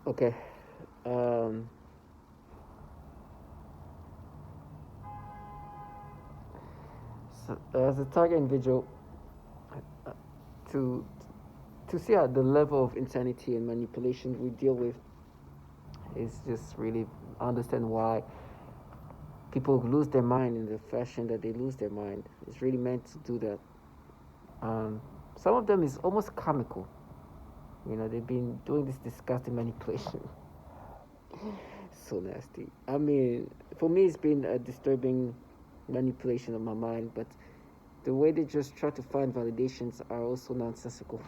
Okay. Um, so as a target individual, uh, to to see at the level of insanity and manipulation we deal with is just really understand why people lose their mind in the fashion that they lose their mind. It's really meant to do that. Um, some of them is almost comical. They've been doing this disgusting manipulation. So nasty. I mean, for me, it's been a disturbing manipulation of my mind, but the way they just try to find validations are also nonsensical.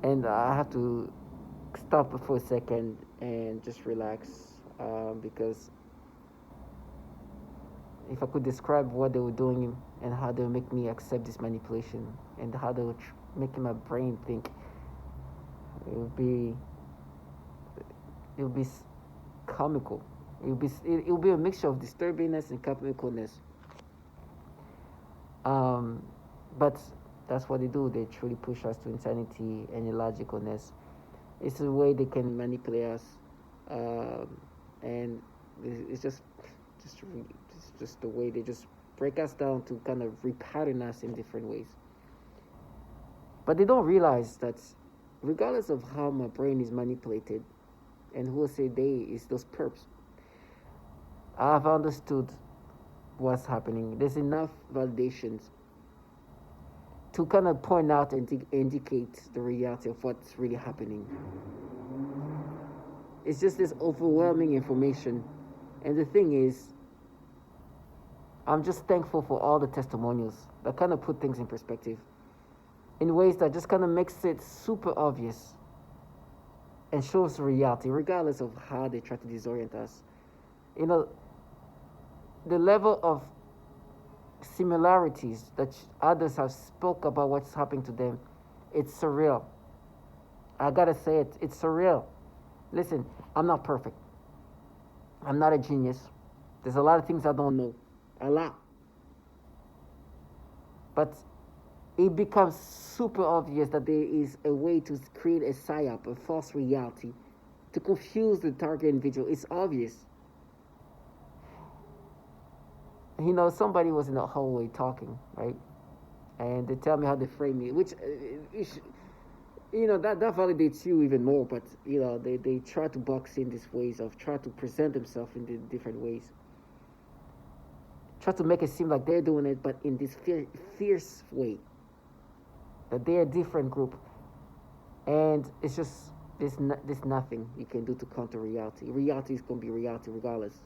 And I have to stop for a second and just relax, because if I could describe what they were doing and how they would make me accept this manipulation and how they were making my brain think, it would be it would be comical. It would be a mixture of disturbingness and comicalness. Um, but that's what they do. They truly push us to insanity and illogicalness. It's a way they can manipulate us, and it's just the way they just break us down to kind of repattern us in different ways. But they don't realize that regardless of how my brain is manipulated, and who will say they is those perps, I've understood what's happening. There's enough validations to kind of point out and indicate the reality of what's really happening. It's just this overwhelming information. And the thing is, I'm just thankful for all the testimonials that kind of put things in perspective in ways that just kind of makes it super obvious and shows the reality, regardless of how they try to disorient us. You know, the level of similarities that others have spoke about what's happening to them, it's surreal. I gotta say it, it's surreal. Listen, I'm not perfect. I'm not a genius. There's a lot of things I don't know. A lot. But it becomes super obvious that there is a way to create a psyop, a false reality, to confuse the target individual. It's obvious. Somebody was in the hallway talking, right? And they tell me how they frame me, which, that validates you even more. But they try to box in these ways of try to present themselves in the different ways, try to make it seem like they're doing it, but in this fierce way, that they're a different group, and it's just there's nothing you can do to counter reality. Reality is gonna be reality regardless.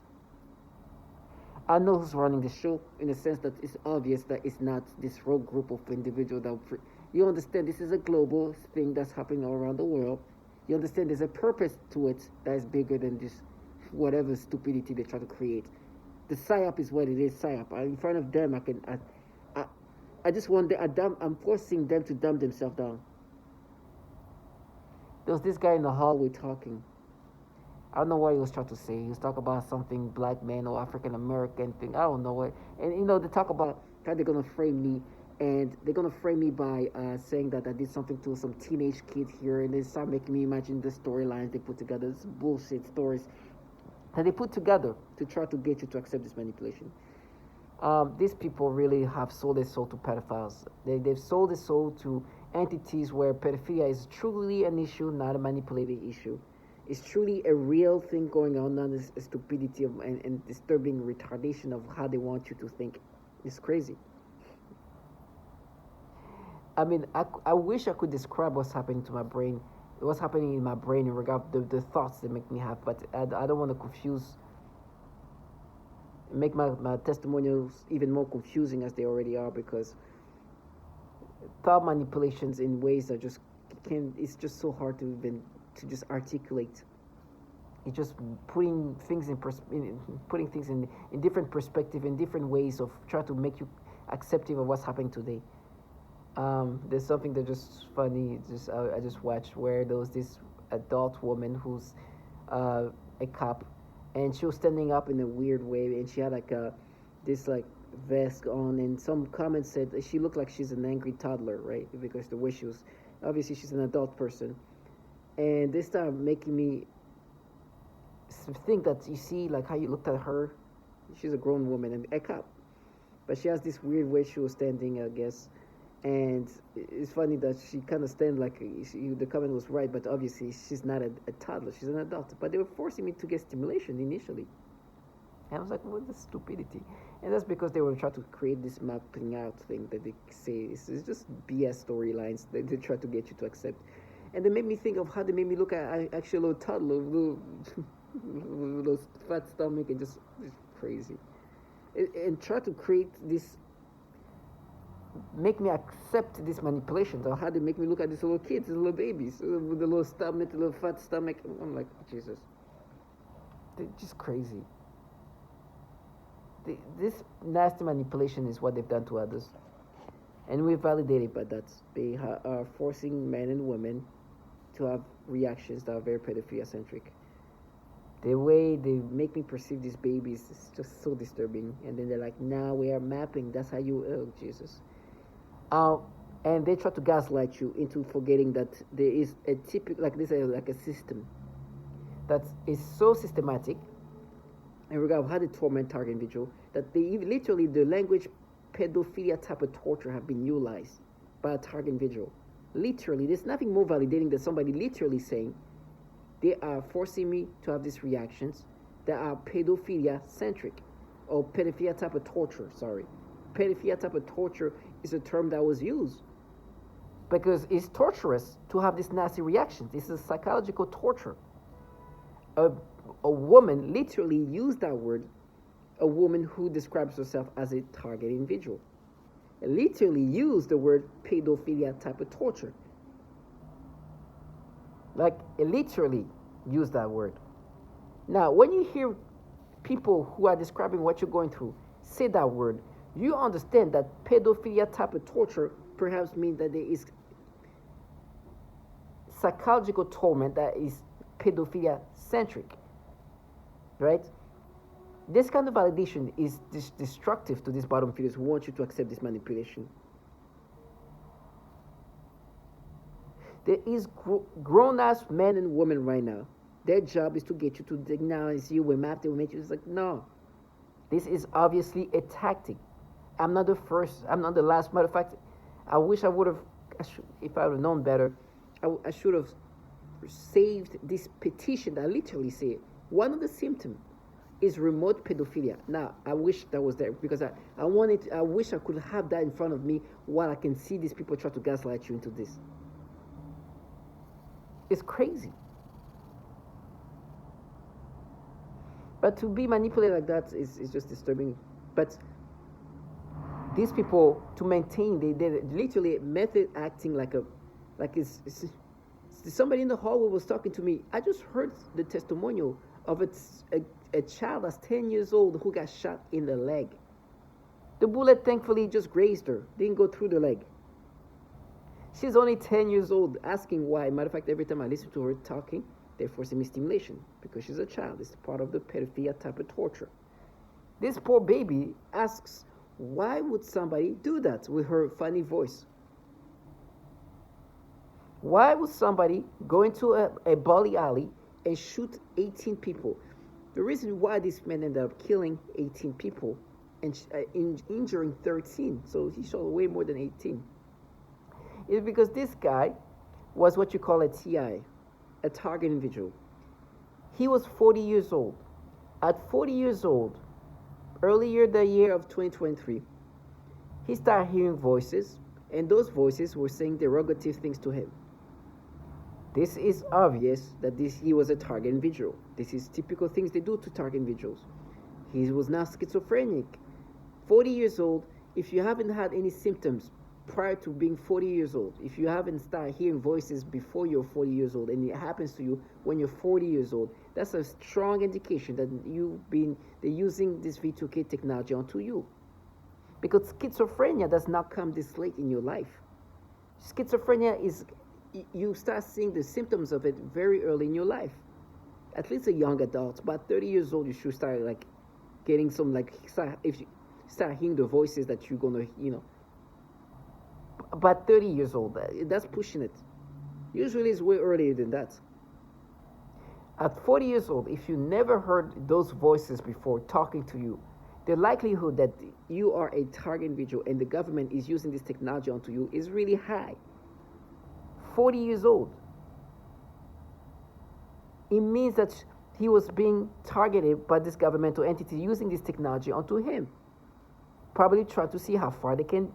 I know who's running the show in the sense that it's obvious that it's not this rogue group of individuals that you understand this is a global thing that's happening all around the world. You understand there's a purpose to it that is bigger than this whatever stupidity they try to create. The psyop is what it is. Psyop. In front of them, I just want I'm forcing them to dumb themselves down. There was this guy in the hallway talking. I don't know what he was trying to say. He was talking about something black man or African American thing. I don't know what. And they talk about how they're gonna frame me, and they're gonna frame me by saying that I did something to some teenage kid here, and they start making me imagine the storylines they put together. This bullshit stories that they put together to try to get you to accept this manipulation. These people really have sold their soul to pedophiles. They've sold their soul to entities where pedophilia is truly an issue, not a manipulated issue. It's truly a real thing going on, not a stupidity and disturbing retardation of how they want you to think. It's crazy. I mean, I wish I could describe what's happening to my brain, what's happening in my brain in regard to the thoughts they make me have, but I don't want to make my testimonials even more confusing as they already are, because thought manipulations in ways that just it's just so hard to just articulate. It's just putting things in different perspective, in different ways of try to make you accepting of what's happening today. There's something that just funny. I just watched where there was this adult woman who's a cop, and she was standing up in a weird way, and she had like this like vest on, and some comments said that she looked like she's an angry toddler, right? Because the way she was, obviously she's an adult person, and they started making me think that, you see, like how you looked at her, she's a grown woman and a cop, but she has this weird way she was standing, I guess. And it's funny that she kind of stand like the comment was right, but obviously she's not a toddler, she's an adult. But they were forcing me to get stimulation initially. And I was like, what the stupidity? And that's because they were trying to create this mapping out thing that they say it's just BS storylines that they try to get you to accept. And they made me think of how they made me look at actually a little toddler, little fat stomach, and just crazy. And try to create this, make me accept these manipulations, or how they make me look at these little kids, these little babies, with the little stomach, the little fat stomach. I'm like, Jesus. They're just crazy. This nasty manipulation is what they've done to others. And we're validated by that. They are forcing men and women to have reactions that are very pedophilia-centric. The way they make me perceive these babies is just so disturbing. And then they're like, nah, we are mapping. That's how you, oh, Jesus. And they try to gaslight you into forgetting that there is a typical, like this, like a system that is so systematic in regard of how they torment target individual, that they literally, the language pedophilia type of torture have been utilized by a target individual. Literally, there's nothing more validating than somebody literally saying, they are forcing me to have these reactions that are pedophilia centric, or pedophilia type of torture, sorry. Pedophilia type of torture is a term that was used because it's torturous to have these nasty reactions. This is psychological torture. A woman literally used that word, a woman who describes herself as a target individual. It literally used the word pedophilia type of torture. Like, it literally used that word. Now, when you hear people who are describing what you're going through say that word, you understand that pedophilia type of torture perhaps means that there is psychological torment that is pedophilia centric, right? This kind of validation is destructive to these bottom feeders who want you to accept this manipulation. There is grown-ass men and women right now. Their job is to get you to denounce you, we map, they will make you. It's like, no. This is obviously a tactic. I'm not the first, I'm not the last. Matter of fact, I wish I would have, if I would have known better, I should have saved this petition that literally said, one of the symptoms is remote pedophilia. Now, I wish that was there, because I wish I could have that in front of me while I can see these people try to gaslight you into this. It's crazy. But to be manipulated like that is just disturbing. But these people, to maintain, they literally method acting like it's somebody in the hallway was talking to me. I just heard the testimonial of a child that's 10 years old who got shot in the leg. The bullet thankfully just grazed her, didn't go through the leg. She's only 10 years old, asking why. Matter of fact, every time I listen to her talking, they're forcing me stimulation because she's a child. It's part of the pedophilia type of torture. This poor baby asks, why would somebody do that with her funny voice? Why would somebody go into a bowling alley and shoot 18 people? The reason why this man ended up killing 18 people and injuring 13, so he shot way more than 18, is because this guy was what you call a TI, a target individual. He was 40 years old. At 40 years old, earlier the year of 2023, he started hearing voices, and those voices were saying derogative things to him. This is obvious that he was a target individual. This is typical things they do to target individuals. He was now schizophrenic. 40 years old, if you haven't had any symptoms prior to being 40 years old, if you haven't started hearing voices before you're 40 years old, and it happens to you when you're 40 years old, that's a strong indication that they're using this V2K technology onto you. Because schizophrenia does not come this late in your life. Schizophrenia is, you start seeing the symptoms of it very early in your life. At least a young adult, about 30 years old, you should start getting some start hearing the voices that you're gonna, About 30 years old, that's pushing it. Usually it's way earlier than that. At 40 years old, if you never heard those voices before talking to you, the likelihood that you are a target individual and the government is using this technology onto you is really high. 40 years old. It means that he was being targeted by this governmental entity using this technology onto him. Probably try to see how far they can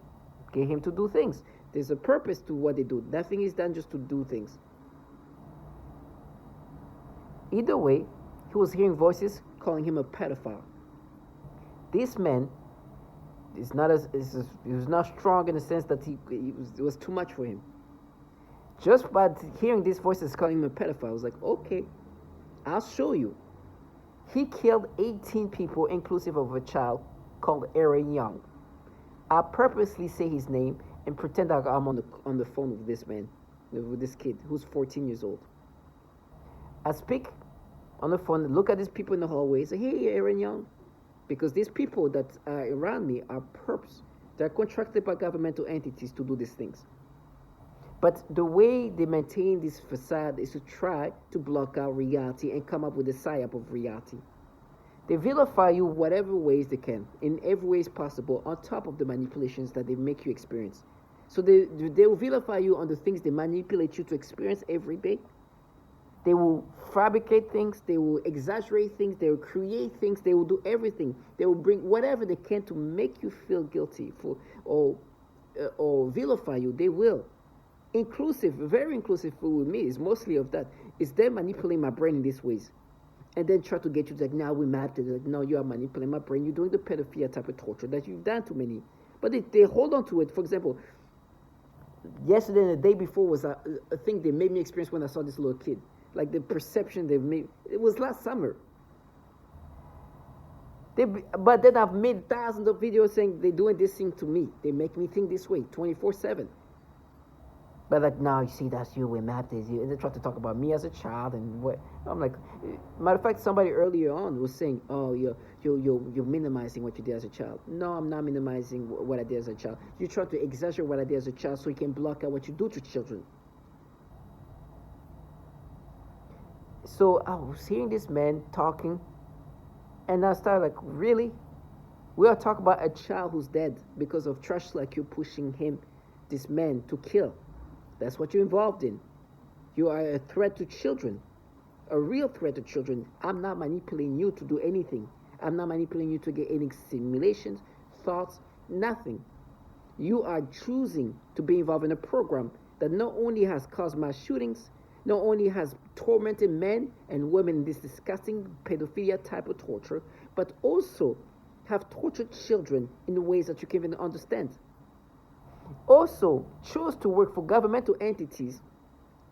get him to do things. There's a purpose to what they do. Nothing is done just to do things. Either way, he was hearing voices calling him a pedophile. This man is not he was not strong in the sense that it was too much for him. Just by hearing these voices calling him a pedophile, I was like, okay, I'll show you. He killed 18 people, inclusive of a child called Aaron Young. I purposely say his name and pretend like I'm on the phone with this man, with this kid who's 14 years old. I speak on the phone, look at these people in the hallway, say, hey, Aaron Young. Because these people that are around me are perps. They're contracted by governmental entities to do these things. But the way they maintain this facade is to try to block out reality and come up with a psyop of reality. They vilify you whatever ways they can, in every way possible, on top of the manipulations that they make you experience. So they will vilify you on the things they manipulate you to experience every day. They will fabricate things, they will exaggerate things, they will create things, they will do everything. They will bring whatever they can to make you feel guilty or vilify you. They will. Inclusive, very inclusive with me is mostly of that. It's them manipulating my brain in these ways. And then try to get you to like, now we mapped it. Like, no, you are manipulating my brain. You're doing the pedophilia type of torture that you've done to many. But they hold on to it. For example, yesterday and the day before was a thing they made me experience when I saw this little kid. Like the perception they've made. It was last summer. But then I've made thousands of videos saying they're doing this thing to me. They make me think this way 24/7. But like, now you see, that's you, we mapped it. And they try to talk about me as a child and what. I'm like, matter of fact, somebody earlier on was saying, oh, you're minimizing what you did as a child. No, I'm not minimizing what I did as a child. You try to exaggerate what I did as a child so you can block out what you do to children. So I was hearing this man talking, and I started like, really? We are talking about a child who's dead because of trash like you pushing him, this man, to kill. That's what you're involved in. You are a threat to children, a real threat to children. I'm not manipulating you to do anything. I'm not manipulating you to get any simulations, thoughts, nothing. You are choosing to be involved in a program that not only has caused mass shootings, not only has tormented men and women in this disgusting pedophilia type of torture, but also have tortured children in ways that you can't even understand. Also chose to work for governmental entities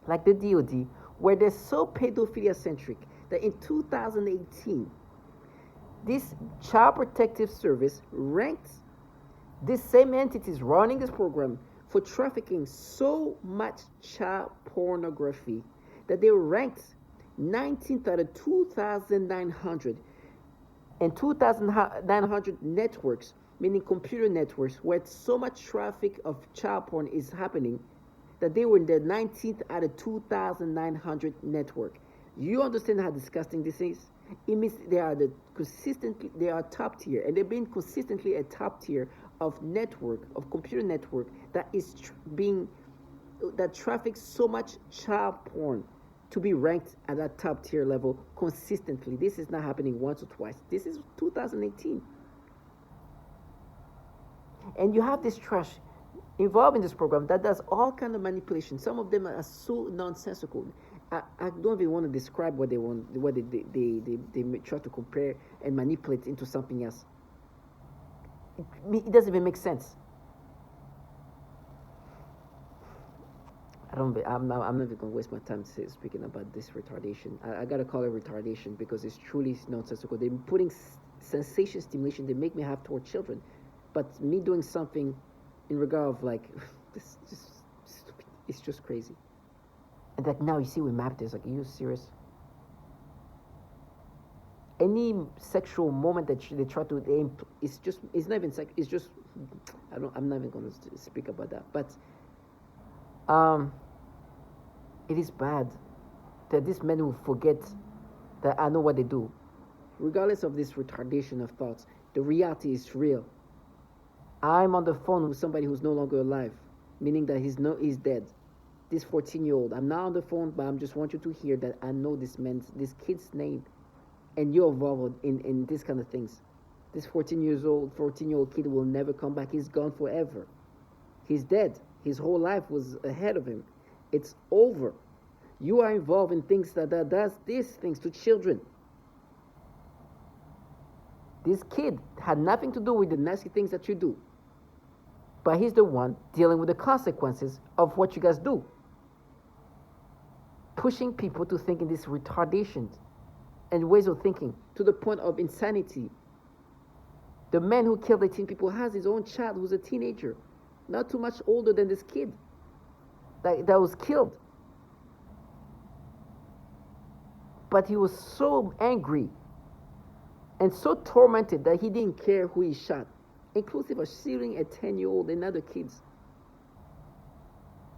like the DoD, where they're so pedophilia-centric that in 2018, this Child Protective Service ranked these same entities running this program for trafficking so much child pornography that they were ranked 19th out of 2,900 and 2,900 networks, meaning computer networks, where so much traffic of child porn is happening that they were in the 19th out of 2,900 network. You understand how disgusting this is? It means they are top tier, and they've been consistently a top tier of network, of computer network that is that traffics so much child porn to be ranked at that top tier level consistently. This is not happening once or twice. This is 2018. And you have this trash involved in this program that does all kind of manipulation. Some of them are so nonsensical. I don't even want to describe what they want, what they try to compare and manipulate into something else. It doesn't even make sense. I'm not even going to waste my time speaking about this retardation. I got to call it retardation because it's truly nonsensical. They're putting sensation stimulation. They make me have toward children. But me doing something in regard of like, this just stupid. It's just crazy. And like, now you see we mapped this. Like, are you serious? Any sexual moment that they try to aim, it's not even it's just, I'm not even going to speak about that, but um it is bad that these men will forget that I know what they do. Regardless of this retardation of thoughts, the reality is real. I'm on the phone with somebody who's no longer alive, meaning that he's dead. This 14-year-old, I'm not on the phone, but I just want you to hear that I know this kid's name, and you're involved in this kind of things. This 14-year-old kid will never come back. He's gone forever. He's dead. His whole life was ahead of him. It's over. You are involved in things that does these things to children. This kid had nothing to do with the nasty things that you do. But he's the one dealing with the consequences of what you guys do. Pushing people to think in these retardations and ways of thinking to the point of insanity. The man who killed 18 people has his own child who's a teenager, not too much older than this kid that was killed. But he was so angry and so tormented that he didn't care who he shot, inclusive of shooting a 10-year-old and other kids.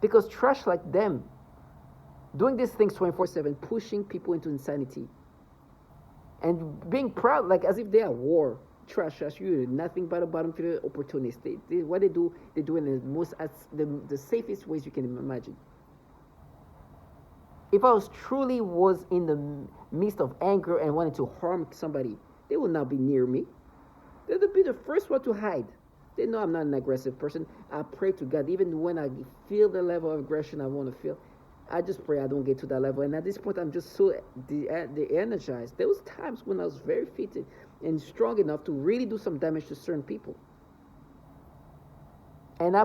Because trash like them, doing these things 24/7, pushing people into insanity, and being proud like as if they are war. Trash, you nothing but a bottom feeder opportunist. What they do in the safest ways you can imagine. If I was in the midst of anger and wanted to harm somebody, they will not be near me. They'll be the first one to hide. They know I'm not an aggressive person. I pray to God, even when I feel the level of aggression I want to feel, I just pray I don't get to that level. And at this point, I'm just so energized. There was times when I was very fit and strong enough to really do some damage to certain people. And I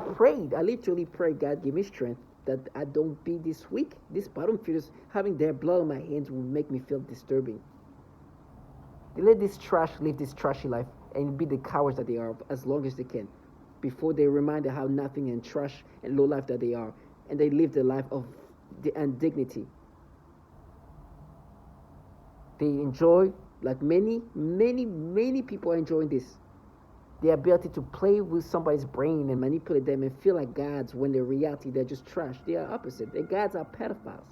literally prayed, God, give me strength that I don't be this weak. These bottom feeders having their blood on my hands will make me feel disturbing. They let this trash live this trashy life and be the cowards that they are as long as they can, before they remind how nothing and trash and low life that they are, and they live the life of dignity. They enjoy, like many people are enjoying this, the ability to play with somebody's brain and manipulate them and feel like gods when in reality they're just trash. They are opposite. The gods are pedophiles.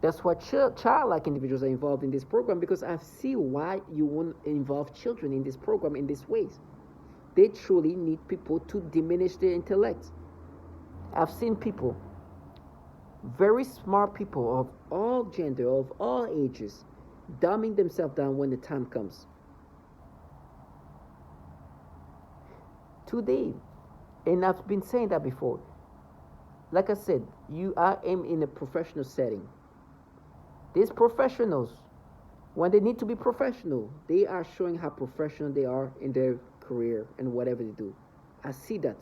That's why childlike individuals are involved in this program, because I see why you won't involve children in this program in these ways. They truly need people to diminish their intellect. I've seen people, very smart people of all gender, of all ages, dumbing themselves down when the time comes. Today, and I've been saying that before, like I said, I am in a professional setting. These professionals, when they need to be professional, they are showing how professional they are in their career and whatever they do. I see that.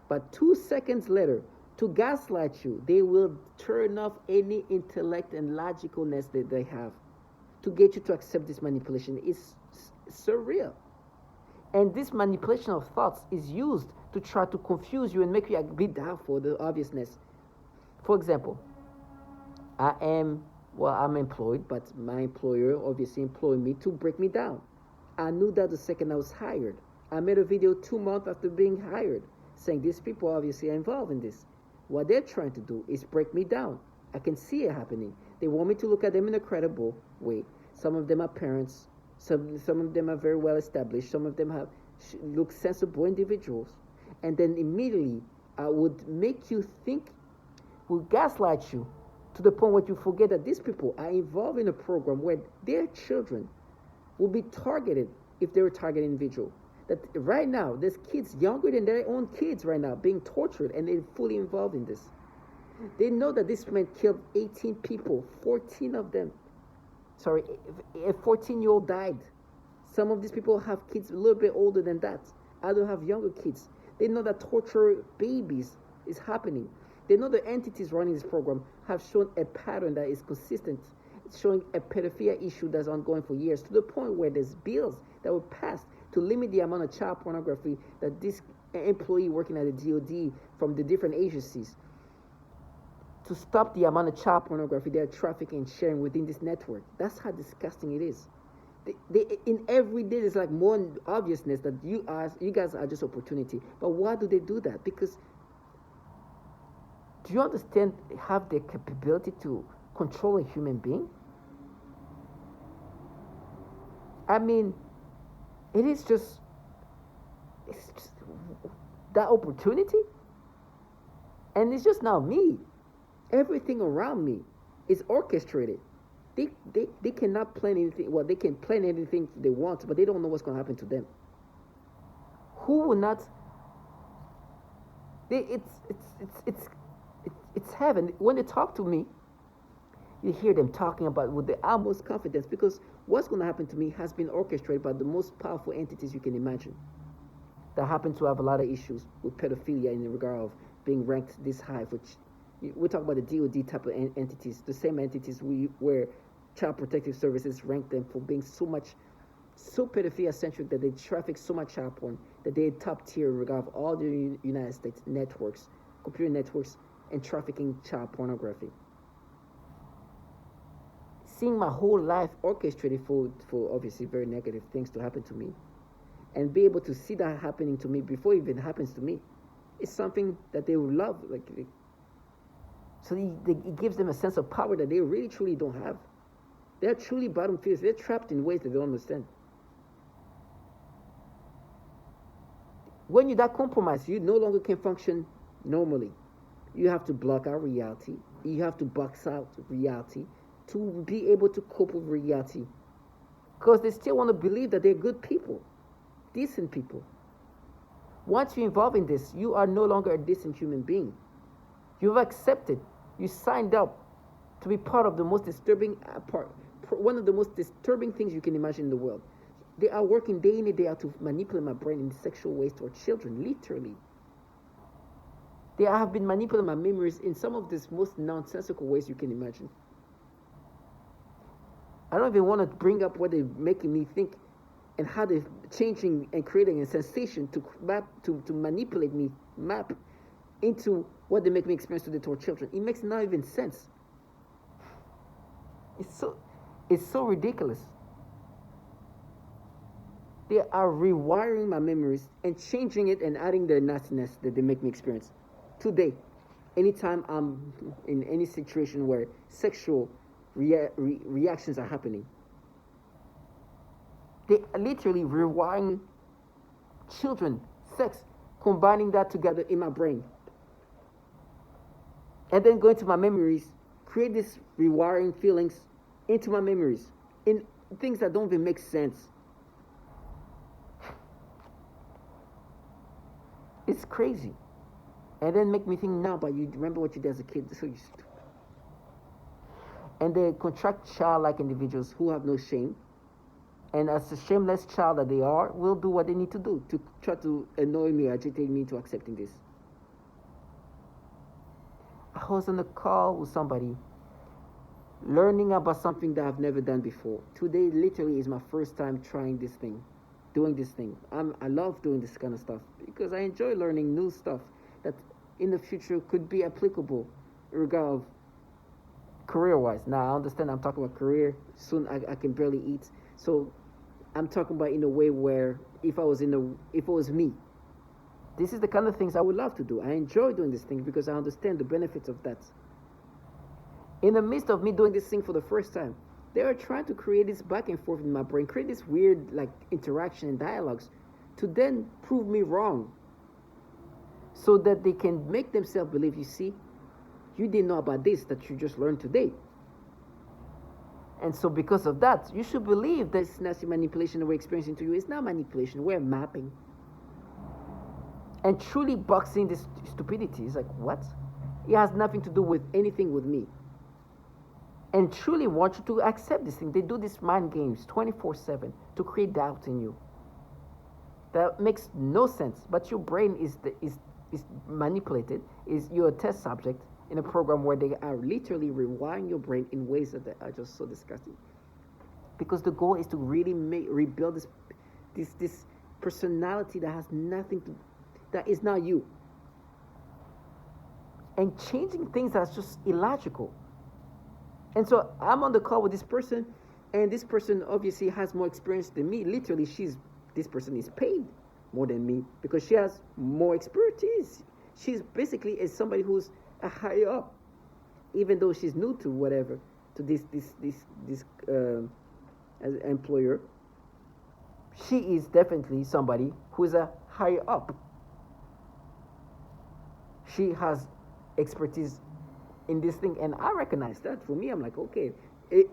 But 2 seconds later, to gaslight you, they will turn off any intellect and logicalness that they have to get you to accept this manipulation. It's surreal. And this manipulation of thoughts is used to try to confuse you and make you be doubtful of the obviousness. For example, I'm employed, but my employer obviously employed me to break me down. I knew that the second I was hired. I made a video 2 months after being hired saying these people obviously are involved in this. What they're trying to do is break me down. I can see it happening. They want me to look at them in a credible way. Some of them are parents. Some of them are very well established. Some of them look sensible individuals. And then immediately I would make you think, will gaslight you to the point where you forget that these people are involved in a program where their children will be targeted if they're a targeted individual. That right now, there's kids younger than their own kids right now being tortured, and they're fully involved in this. They know that this man killed 18 people, 14 of them. Sorry, a 14-year-old died. Some of these people have kids a little bit older than that. Others have younger kids. They know that torture babies is happening. They know the entities running this program have shown a pattern that is consistent. It's showing a pedophilia issue that's ongoing for years, to the point where there's bills that were passed to limit the amount of child pornography that this employee working at the DOD from the different agencies, to stop the amount of child pornography they are trafficking and sharing within this network. That's how disgusting it is. In every day, there's like more obviousness that you guys are just opportunity. But why do they do that? Because do you understand? Have the capability to control a human being? I mean, it's just that opportunity, and it's just not me. Everything around me is orchestrated. They cannot plan anything. Well, they can plan anything they want, but they don't know what's going to happen to them. Who will not? It's heaven. When they talk to me, you hear them talking about with the utmost confidence, because what's going to happen to me has been orchestrated by the most powerful entities you can imagine, that happen to have a lot of issues with pedophilia in the regard of being ranked this high. Which we talk about the DoD type of entities, the same entities where Child Protective Services rank them for being so pedophilia centric that they traffic so much child porn that they're top tier in regard of all the United States networks, computer networks, and trafficking child pornography. Seeing my whole life orchestrated for obviously very negative things to happen to me, and be able to see that happening to me before it even happens to me, is something that they would love. So it gives them a sense of power that they really truly don't have. They're truly bottom feeders. They're trapped in ways that they don't understand. When you're that compromised, you no longer can function normally. You have to block out reality. You have to box out reality to be able to cope with reality. Because they still want to believe that they're good people, decent people. Once you involve in this, you are no longer a decent human being. You've accepted, you signed up to be part of the most disturbing one of the most disturbing things you can imagine in the world. They are working day in and day out to manipulate my brain in sexual ways towards children, literally. They have been manipulating my memories in some of the most nonsensical ways you can imagine. I don't even want to bring up what they're making me think and how they're changing and creating a sensation to manipulate me, map into what they make me experience today toward children. It makes not even sense. It's so ridiculous. They are rewiring my memories and changing it and adding the nastiness that they make me experience today. Anytime I'm in any situation where sexual reactions are happening, they are literally rewiring children, sex, combining that together in my brain, and then going to my memories, create this rewiring feelings into my memories in things that don't even make sense. It's crazy. And then make me think, now, but you remember what you did as a kid, so you stupid. And they contract childlike individuals who have no shame, and as a shameless child that they are, will do what they need to do to try to annoy me, agitate me into accepting this. I was on a call with somebody, learning about something that I've never done before. Today literally is my first time trying this thing, doing this thing. I love doing this kind of stuff because I enjoy learning new stuff that in the future could be applicable in regard of career-wise. Now I understand I'm talking about career. Soon I can barely eat. So I'm talking about in a way where if it was me, this is the kind of things I would love to do. I enjoy doing this thing because I understand the benefits of that. In the midst of me doing this thing for the first time, they are trying to create this back and forth in my brain, create this weird interaction and dialogues to then prove me wrong, so that they can make themselves believe, you see, you didn't know about this that you just learned today. And so because of that, you should believe this nasty manipulation that we're experiencing to you is not manipulation, we're mapping. And truly boxing this stupidity is like, what? It has nothing to do with anything with me. And truly want you to accept this thing. They do these mind games 24/7 to create doubt in you. That makes no sense. But your brain is manipulated. You're a test subject in a program where they are literally rewiring your brain in ways that are just so disgusting. Because the goal is to really rebuild this personality that has nothing to, that is not you. and changing things that's just illogical. And so I'm on the call with this person, and this person obviously has more experience than me. Literally, this person is paid more than me because she has more expertise. She's basically is somebody who's a higher up, even though she's new to whatever, to this as employer. She is definitely somebody who is a higher up. She has expertise in this thing, and I recognize that. For me, I'm like, okay,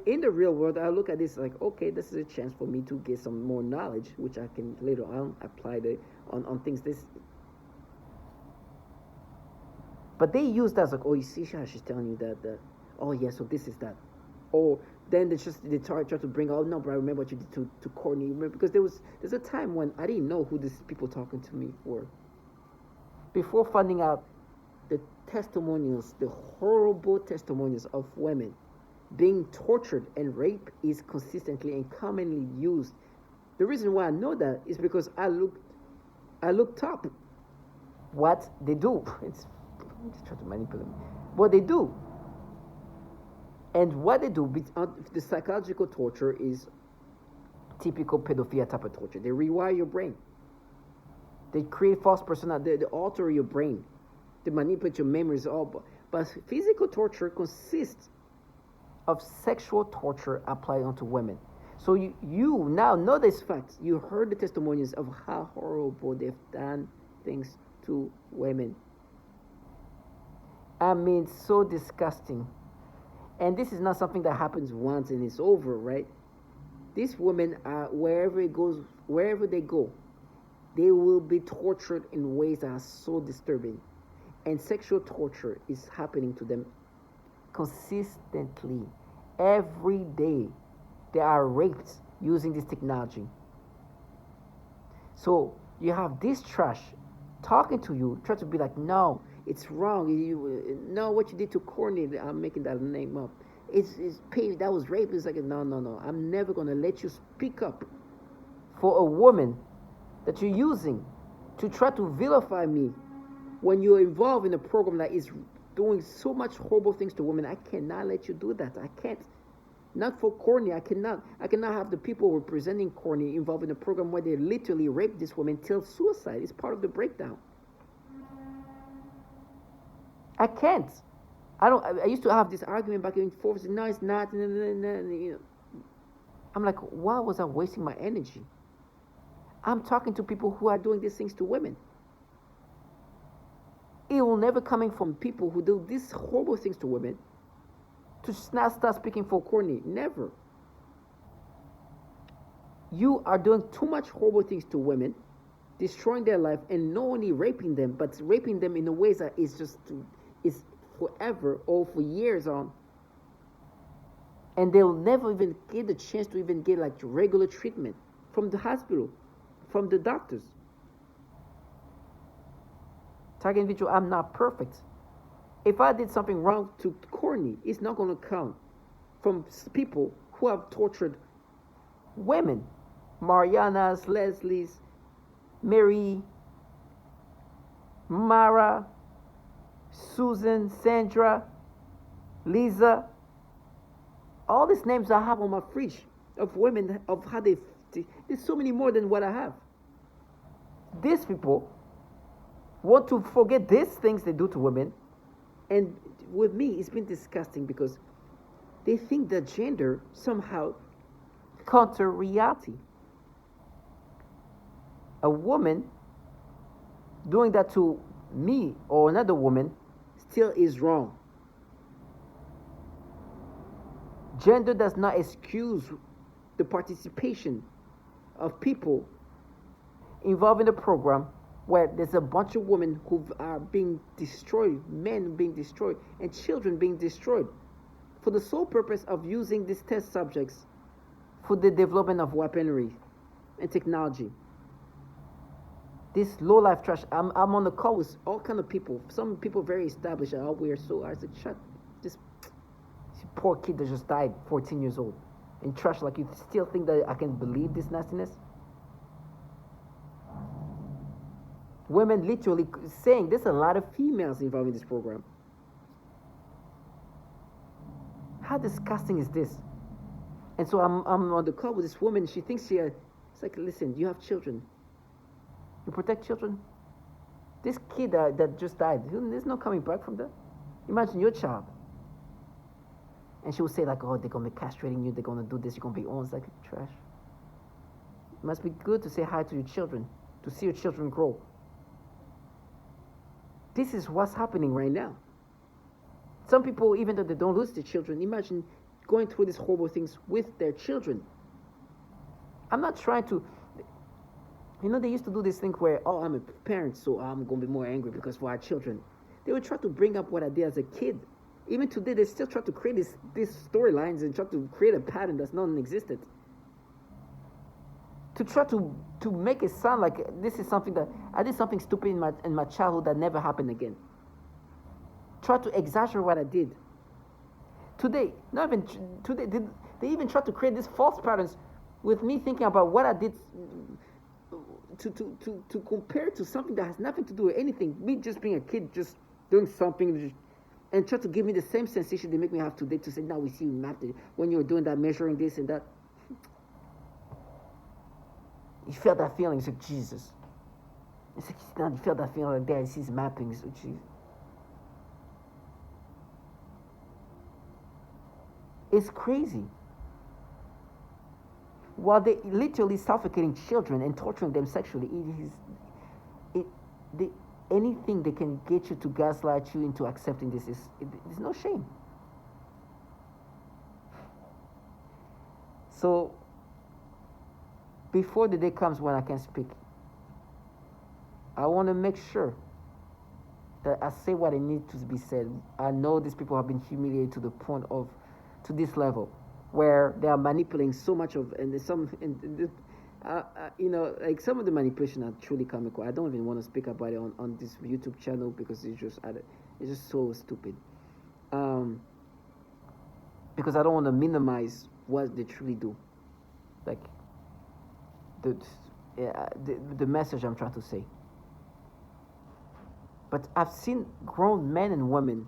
in the real world, I look at this like, okay, this is a chance for me to get some more knowledge, which I can later on apply on things. But they use that as like, oh, you see how she's telling you that, oh yeah, so this is that. Or then they try to bring, oh no, but I remember what you did to Courtney. Because there's a time when I didn't know who these people talking to me were. Before finding out the testimonials, the horrible testimonials of women being tortured and raped is consistently and commonly used. The reason why I know that is because I looked up what they do. I'm just trying to manipulate what they do. And what they do, the psychological torture is typical pedophilia type of torture. They rewire your brain. They create false personality. They alter your brain. They manipulate your memories. But physical torture consists of sexual torture applied onto women. So you now know this fact. You heard the testimonies of how horrible they've done things to women. I mean, so disgusting. And this is not something that happens once and it's over, right? These women are wherever they go, they will be tortured in ways that are so disturbing. And sexual torture is happening to them consistently. Every day, they are raped using this technology. So you have this trash talking to you, try to be like, no, it's wrong. No, what you did to Courtney, I'm making that name up. It's paid. That was rape. It's like, no. I'm never going to let you speak up for a woman that you're using to try to vilify me when you're involved in a program that is doing so much horrible things to women. I cannot let you do that. I can't. Not for Courtney. I cannot have the people representing Courtney involved in a program where they literally rape this woman till suicide. It's part of the breakdown. I can't. I used to have this argument back and forth. No, it's not. You know. I'm like, why was I wasting my energy? I'm talking to people who are doing these things to women. It will never coming from people who do these horrible things to women to not start speaking for Courtney. Never. You are doing too much horrible things to women, destroying their life, and not only raping them, but raping them in a way that is forever or for years on. And they'll never even get the chance to even get like regular treatment from the hospital, from the doctors. Target individual, I'm not perfect. If I did something wrong to Courtney, it's not going to count from people who have tortured women. Mariana's, Leslie's, Mary, Mara, Susan, Sandra, Lisa. All these names I have on my fridge of women, of how there's so many more than what I have. These people want to forget these things they do to women. And with me, it's been disgusting because they think that gender somehow counter reality. A woman doing that to me or another woman still is wrong. Gender does not excuse the participation of people involved in the program where there's a bunch of women who are being destroyed, men being destroyed, and children being destroyed for the sole purpose of using these test subjects for the development of weaponry and technology. This low-life trash, I'm on the call with all kind of people. Some people very established. I said, shut, this poor kid that just died, 14 years old. And trash, like you still think that I can believe this nastiness? Women literally saying, there's a lot of females involved in this program. How disgusting is this? And so I'm on the call with this woman. She thinks it's like, listen, you have children. You protect children. This kid that just died, there's no coming back from that. Imagine your child. And she will say like, oh, they're gonna be castrating you. They're gonna do this. You're gonna be on. It's like trash. It must be good to say hi to your children, to see your children grow. This is what's happening right now. Some people, even though they don't lose their children, imagine going through these horrible things with their children. I'm not trying to, they used to do this thing where, oh, I'm a parent, so I'm going to be more angry because for our children. They would try to bring up what I did as a kid. Even today, they still try to create these storylines and try to create a pattern that's non-existent. To try to make it sound like this is something that, I did something stupid in my childhood that never happened again. Try to exaggerate what I did. Today, they even try to create these false patterns with me thinking about what I did to compare to something that has nothing to do with anything. Me just being a kid, just doing something, and try to give me the same sensation they make me have today to say, now we see you mapped it when you were doing that, measuring this and that. You felt that feeling, it's like, Jesus. It's like, now you felt that feeling like there, you see his mapping, it's like, Jesus. It's crazy. While they literally suffocating children and torturing them sexually, anything they can get you to gaslight you into accepting this there's no shame. So before the day comes when I can speak, I want to make sure that I say what I need to be said. I know these people have been humiliated to this level, where they are manipulating so much of, and there's some, like some of the manipulation are truly comical. I don't even want to speak about it on this YouTube channel because it's just so stupid. Because I don't want to minimize what they truly do, like the message I'm trying to say. But I've seen grown men and women